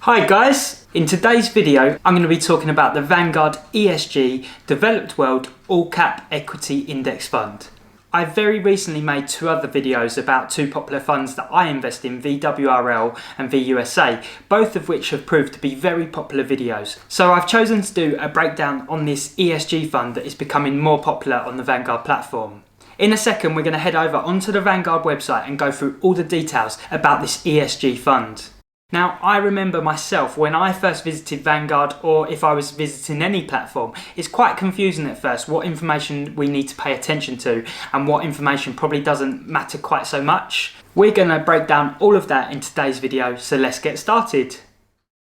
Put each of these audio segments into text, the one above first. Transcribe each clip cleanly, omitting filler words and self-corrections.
Hi guys, in today's video I'm going to be talking about the Vanguard ESG Developed World All Cap Equity Index Fund. I very recently made two other videos about two popular funds that I invest in, VWRL and VUSA, both of which have proved to be very popular videos. So I've chosen to do a breakdown on this ESG fund that is becoming more popular on the Vanguard platform. In a second we're going to head over onto the Vanguard website and go through all the details about this ESG fund. Now, I remember myself when I first visited Vanguard, or if I was visiting any platform, it's quite confusing at first what information we need to pay attention to and what information probably doesn't matter quite so much. We're going to break down all of that in today's video, so let's get started.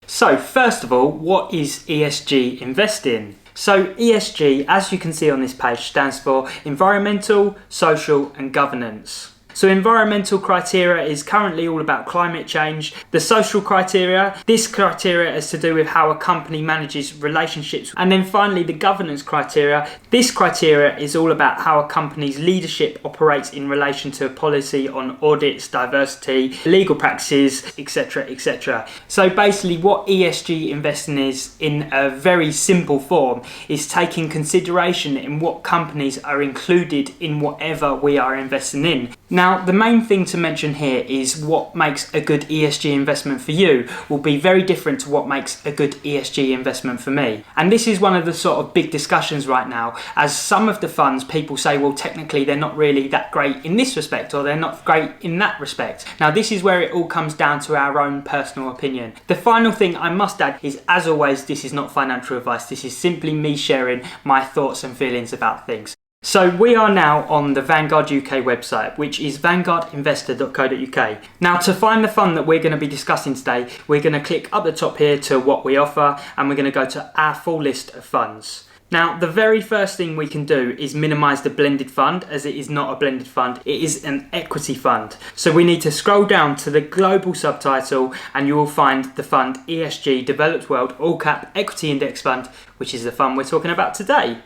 So first of all, what is ESG investing? So ESG, as you can see on this page, stands for Environmental, Social and Governance. So environmental criteria is currently all about climate change. The social criteria, this criteria is to do with how a company manages relationships. And then finally the governance criteria. This criteria is all about how a company's leadership operates in relation to a policy on audits, diversity, legal practices, etc, etc. So basically what ESG investing is, in a very simple form, is taking consideration in what companies are included in whatever we are investing in. Now, the main thing to mention here is what makes a good ESG investment for you will be very different to what makes a good ESG investment for me. And this is one of the sort of big discussions right now, as some of the funds, people say, well, technically they're not really that great in this respect, or they're not great in that respect. Now, this is where it all comes down to our own personal opinion. The final thing I must add is, as always, this is not financial advice. This is simply me sharing my thoughts and feelings about things. So we are now on the Vanguard UK website, which is vanguardinvestor.co.uk. Now, to find the fund that we're going to be discussing today, we're going to click up the top here to what we offer, and we're going to go to our full list of funds. Now, the very first thing we can do is minimize the blended fund, as it is not a blended fund, it is an equity fund. So we need to scroll down to the global subtitle and you will find the fund ESG Developed World All Cap Equity Index Fund, which is the fund we're talking about today.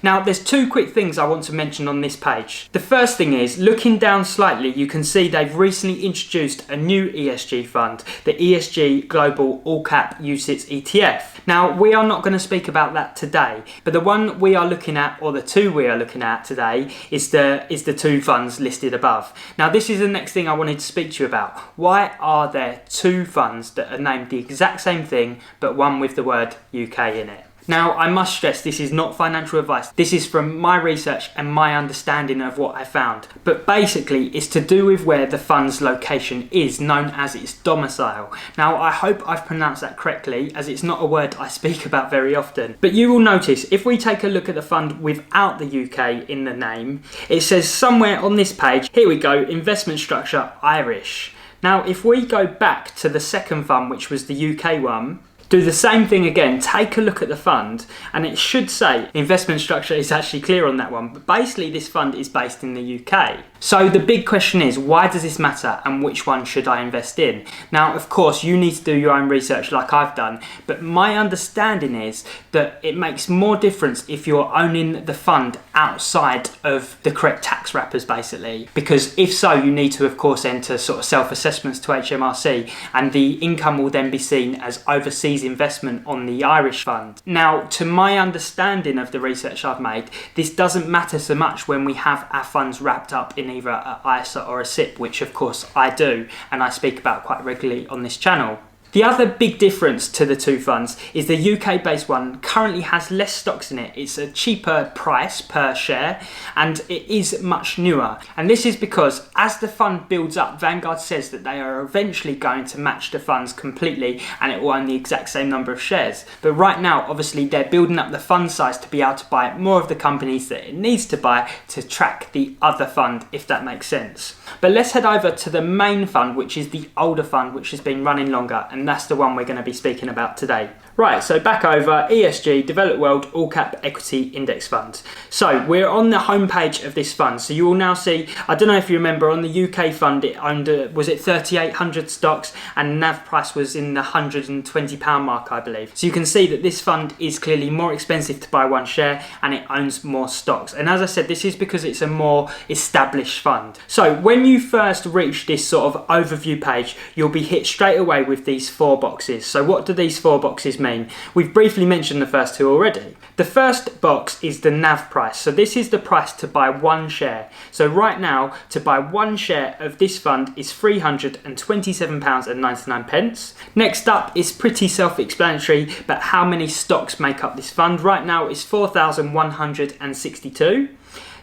Now, there's two quick things I want to mention on this page. The first thing is, looking down slightly, you can see they've recently introduced a new ESG fund, the ESG Global All Cap UCITS ETF. Now, we are not going to speak about that today, but the one we are looking at, or the two we are looking at today, is the two funds listed above. Now, this is the next thing I wanted to speak to you about. Why are there two funds that are named the exact same thing, but one with the word UK in it? Now, I must stress this is not financial advice. This is from my research and my understanding of what I found. But basically, it's to do with where the fund's location is, known as its domicile. Now, I hope I've pronounced that correctly, as it's not a word I speak about very often. But you will notice, if we take a look at the fund without the UK in the name, it says somewhere on this page, here we go, investment structure Irish. Now, if we go back to the second fund, which was the UK one, do the same thing again, take a look at the fund, and it should say investment structure is actually clear on that one, but basically this fund is based in the UK. So the big question is, why does this matter and which one should I invest in? Now, of course, you need to do your own research like I've done, but my understanding is that it makes more difference if you're owning the fund outside of the correct tax wrappers, basically, because if so, you need to, of course, enter sort of self-assessments to HMRC, and the income will then be seen as overseas investment on the Irish fund. Now, to my understanding of the research I've made, this doesn't matter so much when we have our funds wrapped up in either an ISA or a SIPP, which of course I do and I speak about quite regularly on this channel. The other big difference to the two funds is the UK-based one currently has less stocks in it. It's a cheaper price per share and it is much newer. And this is because as the fund builds up, Vanguard says that they are eventually going to match the funds completely and it will own the exact same number of shares. But right now, obviously, they're building up the fund size to be able to buy more of the companies that it needs to buy to track the other fund, if that makes sense. But let's head over to the main fund, which is the older fund, which has been running longer, and that's the one we're going to be speaking about today. Right, so back over, ESG, Developed World All Cap Equity Index Fund. So we're on the homepage of this fund. So you will now see, I don't know if you remember, on the UK fund it owned, was it 3,800 stocks, and NAV price was in the £120 mark, I believe. So you can see that this fund is clearly more expensive to buy one share and it owns more stocks. And as I said, this is because it's a more established fund. So when you first reach this sort of overview page, you'll be hit straight away with these 4 boxes. So what do these 4 boxes mean? We've briefly mentioned the first 2 already. The first box is the NAV price. So this is the price to buy 1 share. So right now, to buy 1 share of this fund is £327.99. Next up is pretty self-explanatory, but how many stocks make up this fund? Right now it's 4,162.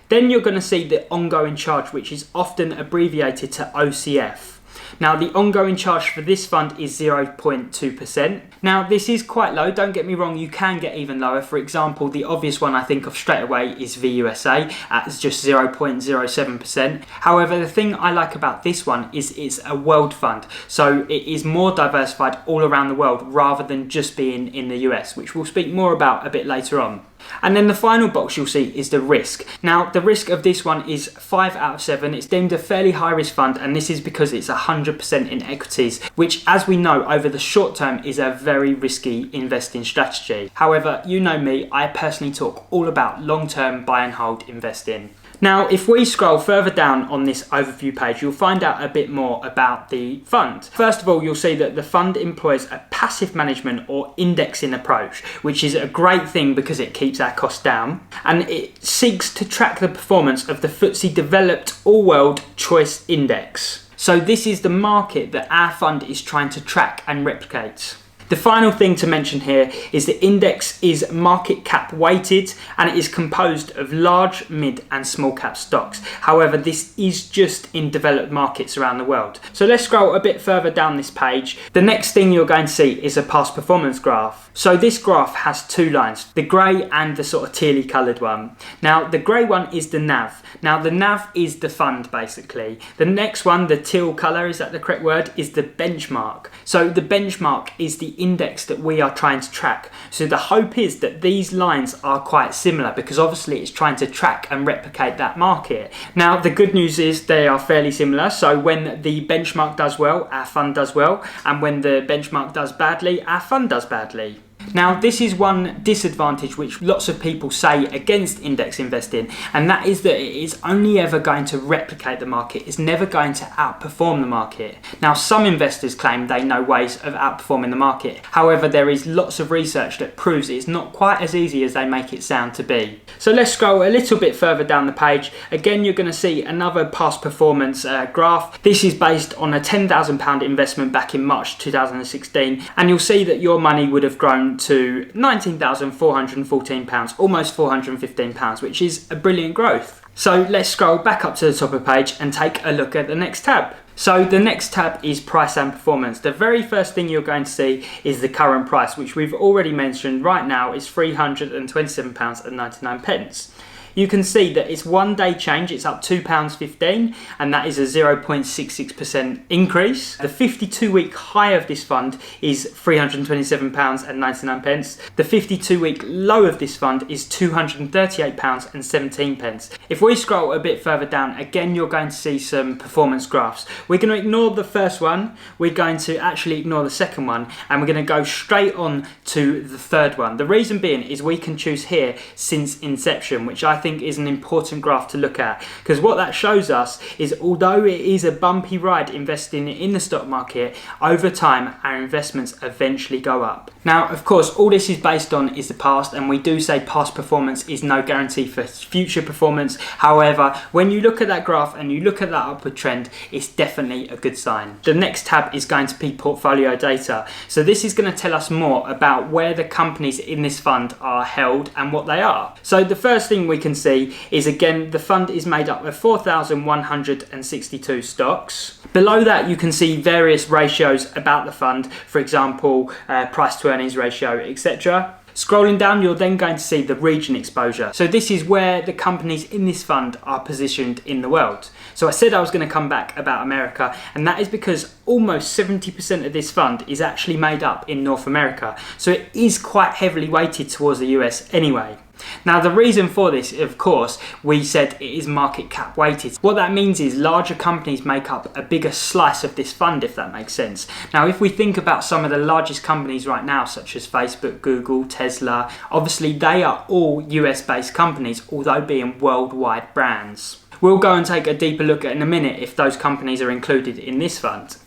Then you're going to see the ongoing charge, which is often abbreviated to OCF. Now the ongoing charge for this fund is 0.2%. Now this is quite low, don't get me wrong, you can get even lower. For example, the obvious one I think of straight away is VUSA at just 0.07%. However, the thing I like about this one is it's a world fund. So it is more diversified all around the world rather than just being in the US, which we'll speak more about a bit later on. And then the final box you'll see is the risk. Now the risk of this one is 5 out of 7. It's deemed a fairly high risk fund, and this is because it's 100% in equities, which as we know over the short term is a very risky investing strategy. However, you know me, I personally talk all about long-term buy and hold investing. Now, if we scroll further down on this overview page, you'll find out a bit more about the fund. First of all, you'll see that the fund employs a passive management or indexing approach, which is a great thing because it keeps our costs down, and it seeks to track the performance of the FTSE Developed All World Choice Index. So this is the market that our fund is trying to track and replicate. The final thing to mention here is the index is market cap weighted, and it is composed of large, mid and small cap stocks. However, this is just in developed markets around the world. So let's scroll a bit further down this page. The next thing you're going to see is a past performance graph. So this graph has 2 lines, the grey and the sort of tealy coloured one. Now the grey one is the NAV. Now the NAV is the fund basically. The next one, the teal colour, is that the correct word, is the benchmark. So the benchmark is the index that we are trying to track. So the hope is that these lines are quite similar because obviously it's trying to track and replicate that market. Now the good news is they are fairly similar. So when the benchmark does well, our fund does well, and when the benchmark does badly, our fund does badly. Now this is one disadvantage which lots of people say against index investing, and that is that it is only ever going to replicate the market. It's never going to outperform the market. Now some investors claim they know ways of outperforming the market. However, there is lots of research that proves it's not quite as easy as they make it sound to be. So let's scroll a little bit further down the page. Again, you're going to see another past performance graph. This is based on a £10,000 investment back in March 2016, and you'll see that your money would have grown to £19,414, almost £415, which is a brilliant growth. So let's scroll back up to the top of the page and take a look at the next tab. So the next tab is price and performance. The very first thing you're going to see is the current price, which we've already mentioned. Right now is £327.99. You can see that it's 1 day change, it's up £2.15, and that is a 0.66% increase. The 52-week high of this fund is £327.99. The 52-week low of this fund is £238.17. If we scroll a bit further down, again you're going to see some performance graphs. We're going to ignore the first one, we're going to actually ignore the second one, and we're going to go straight on to the third one. The reason being is we can choose here since inception, which I think is an important graph to look at, because what that shows us is although it is a bumpy ride investing in the stock market, over time our investments eventually go up. Now of course all this is based on is the past, and we do say past performance is no guarantee for future performance. However, when you look at that graph and you look at that upward trend, it's definitely a good sign. The next tab is going to be portfolio data. So this is going to tell us more about where the companies in this fund are held and what they are. So the first thing we can see is, again, the fund is made up of 4,162 stocks. Below that you can see various ratios about the fund, for example price to earnings ratio, etc. Scrolling down, you're then going to see the region exposure. So this is where the companies in this fund are positioned in the world. So I said I was going to come back about America, and that is because almost 70% of this fund is actually made up in North America. So it is quite heavily weighted towards the US anyway. Now the reason for this, of course, we said it is market cap weighted. What that means is larger companies make up a bigger slice of this fund, if that makes sense. Now if we think about some of the largest companies right now, such as Facebook, Google, Tesla, obviously they are all US based companies, although being worldwide brands. We'll go and take a deeper look at in a minute if those companies are included in this fund.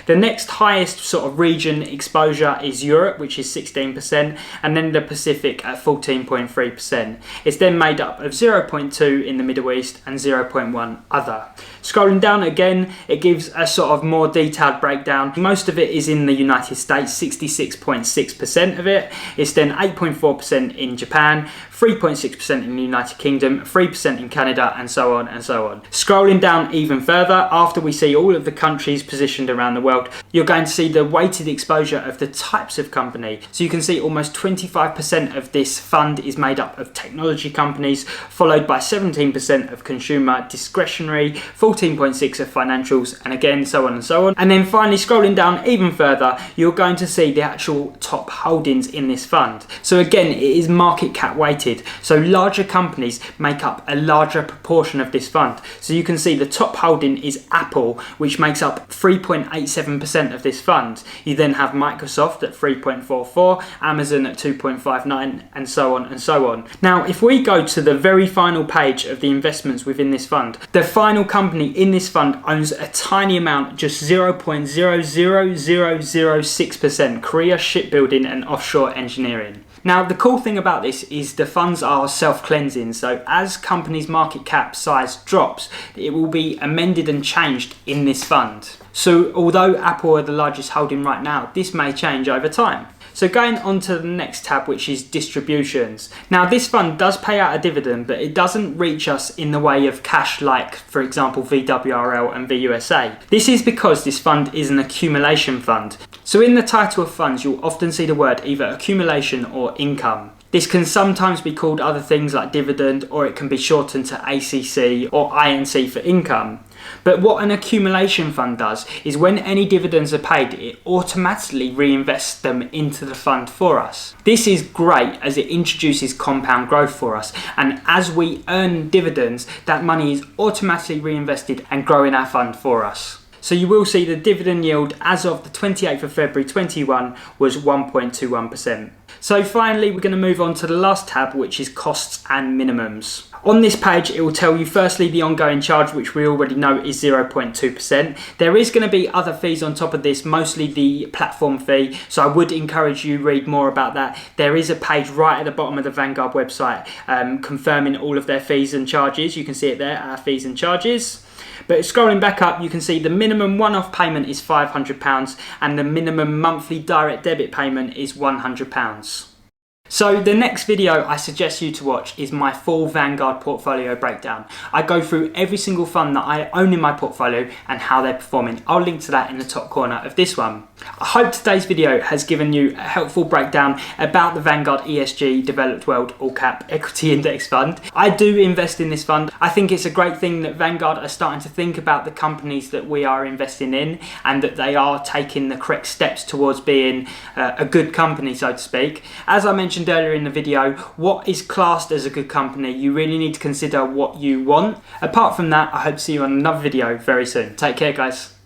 The next highest sort of region exposure is Europe, which is 16%, and then the Pacific at 14.3%. It's then made up of 0.2 in the Middle East and 0.1 other. Scrolling down again, it gives a sort of more detailed breakdown. Most of it is in the United States, 66.6% of it. It's then 8.4% in Japan, 3.6% in the United Kingdom, 3% in Canada, and so on and so on. Scrolling down even further, after we see all of the countries positioned around the world, you're going to see the weighted exposure of the types of company. So you can see almost 25% of this fund is made up of technology companies, followed by 17% of consumer discretionary, 14.6% of financials, and again, so on and so on. And then finally, scrolling down even further, you're going to see the actual top holdings in this fund. So again, it is market cap weighted. So larger companies make up a larger proportion of this fund. So you can see the top holding is Apple, which makes up 3.87% of this fund. You then have Microsoft at 3.44%, Amazon at 2.59%, and so on and so on. Now, if we go to the very final page of the investments within this fund, the final company in this fund owns a tiny amount, just 0.00006%, Korea Shipbuilding and Offshore Engineering. Now, the cool thing about this is the funds are self-cleansing, so as companies' market cap size drops, it will be amended and changed in this fund. So although Apple are the largest holding right now, this may change over time. So going on to the next tab, which is distributions. Now, this fund does pay out a dividend, but it doesn't reach us in the way of cash like, for example, VWRL and VUSA. This is because this fund is an accumulation fund. So in the title of funds, you'll often see the word either accumulation or income. This can sometimes be called other things like dividend, or it can be shortened to ACC or INC for income. But what an accumulation fund does is when any dividends are paid, it automatically reinvests them into the fund for us. This is great as it introduces compound growth for us, and as we earn dividends, that money is automatically reinvested and growing our fund for us. So you will see the dividend yield as of the 28th of February 21 was 1.21%. So finally, we're going to move on to the last tab, which is costs and minimums. On this page, it will tell you firstly the ongoing charge, which we already know is 0.2%. There is going to be other fees on top of this, mostly the platform fee. So I would encourage you read more about that. There is a page right at the bottom of the Vanguard website confirming all of their fees and charges. You can see it there, our fees and charges. But scrolling back up, you can see the minimum one-off payment is £500 and the minimum monthly direct debit payment is £100. So the next video I suggest you to watch is my full Vanguard portfolio breakdown. I go through every single fund that I own in my portfolio and how they're performing. I'll link to that in the top corner of this one. I hope today's video has given you a helpful breakdown about the Vanguard ESG Developed World All Cap Equity Index Fund. I do invest in this fund. I think it's a great thing that Vanguard are starting to think about the companies that we are investing in and that they are taking the correct steps towards being a good company, so to speak. As I mentioned earlier in the video, what is classed as a good company? You really need to consider what you want. Apart from that, I hope to see you on another video very soon. Take care, guys.